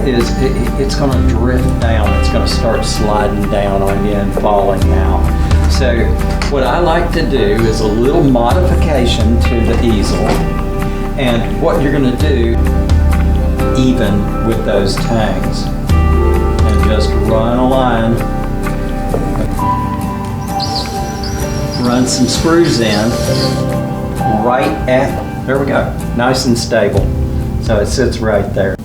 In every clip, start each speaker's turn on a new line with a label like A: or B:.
A: is it's going to drift down. It's going to start sliding down on you and falling out. So what I like to do is a little modification to the easel. And what you're going to do, even with those tangs, and just run a line, run some screws in right at, there we go, nice and stable. So it sits right there.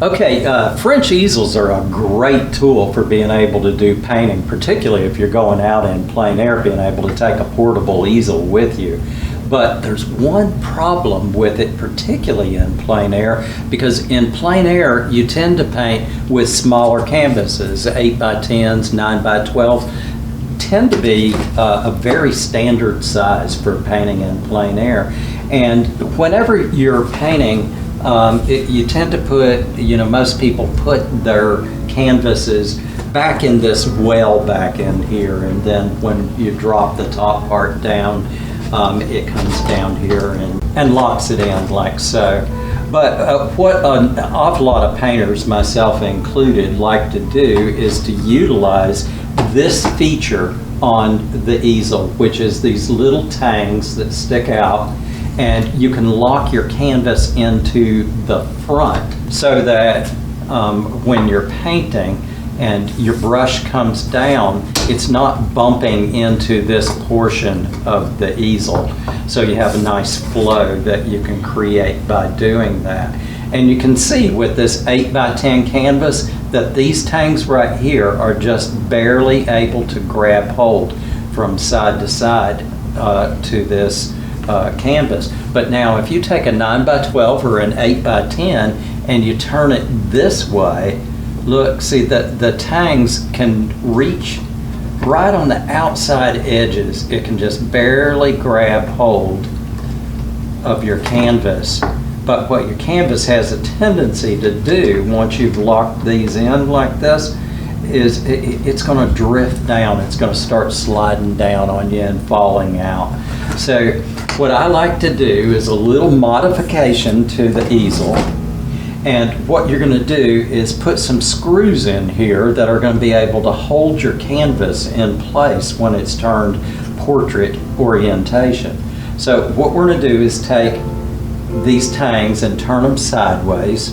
A: Okay, French easels are a great tool for being able to do painting, particularly if you're going out in plein air, being able to take a portable easel with you. But there's one problem with it, particularly in plein air, because in plein air you tend to paint with smaller canvases. 8x10s, 9x12 tend to be a very standard size for painting in plein air. And whenever you're painting, you tend to put, most people put their canvases back in this well back in here, and then when you drop the top part down, it comes down here and locks it in like so. But what an awful lot of painters, myself included, like to do is to utilize this feature on the easel, which is these little tangs that stick out, and you can lock your canvas into the front so that when you're painting and your brush comes down, it's not bumping into this portion of the easel. So you have a nice flow that you can create by doing that. And you can see with this 8x10 canvas that these tangs right here are just barely able to grab hold from side to side to this canvas. But now if you take a 9x12 or an 8x10 and you turn it this way, look, see that the tangs can reach right on the outside edges. It can just barely grab hold of your canvas. But what your canvas has a tendency to do once you've locked these in like this is it's going to drift down. It's going to start sliding down on you and falling out. So what I like to do is a little modification to the easel. And what you're going to do is put some screws in here that are going to be able to hold your canvas in place when it's turned portrait orientation. So what we're going to do is take these tangs and turn them sideways,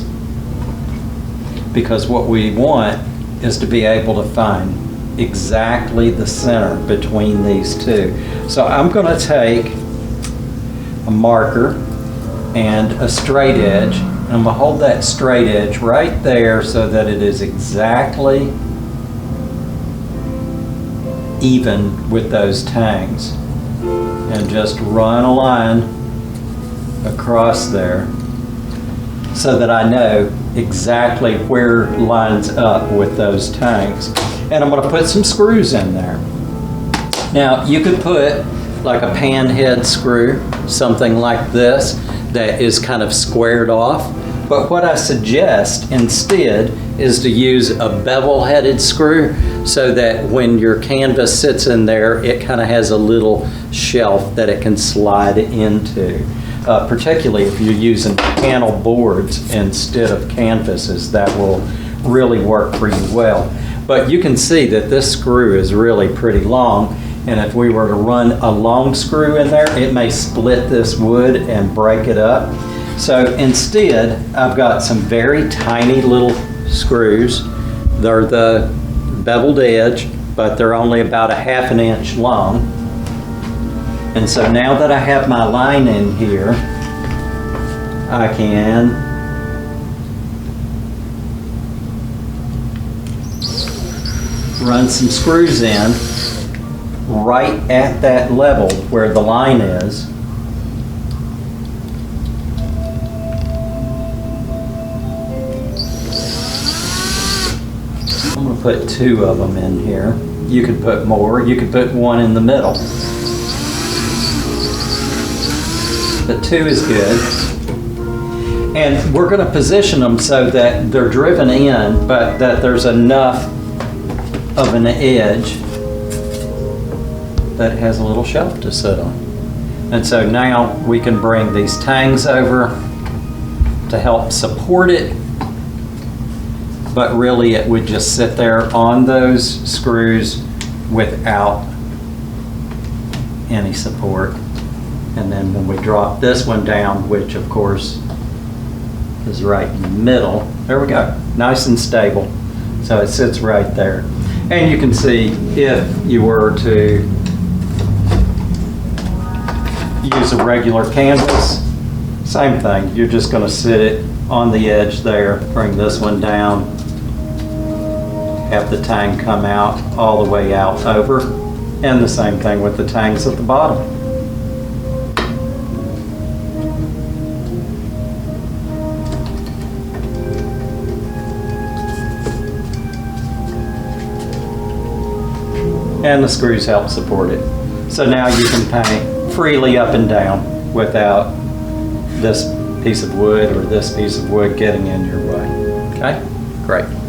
A: because what we want is to be able to find exactly the center between these two. So I'm going to take a marker and a straight edge, and I'm going to hold that straight edge right there so that it is exactly even with those tangs, and just run a line across there so that I know exactly where it lines up with those tangs. And I'm going to put some screws in there. Now you could put like a pan head screw, something like this, that is kind of squared off. But what I suggest instead is to use a bevel-headed screw so that when your canvas sits in there, it kind of has a little shelf that it can slide into. Particularly if you're using panel boards instead of canvases, that will really work for you well. But you can see that this screw is really pretty long, and if we were to run a long screw in there, it may split this wood and break it up. So instead, I've got some very tiny little screws. They're the beveled edge, but they're only about a ½ an inch long. And so now that I have my line in here, I can run some screws in right at that level where the line is. I'm going to put 2 of them in here. You could put more. You could put 1 in the middle. But 2 is good. And we're going to position them so that they're driven in, but that there's enough of an edge that has a little shelf to sit on. And so now we can bring these tangs over to help support it but really it would just sit there on those screws without any support. And then when we drop this one down, which of course is right in the middle, there we go, nice and stable. So it sits right there. And you can see if you were to use a regular canvas, same thing. You're just going to sit it on the edge there, bring this one down, have the tang come out all the way out over, and the same thing with the tangs at the bottom. And the screws help support it. So now you can paint freely up and down without this piece of wood or this piece of wood getting in your way. Okay, great.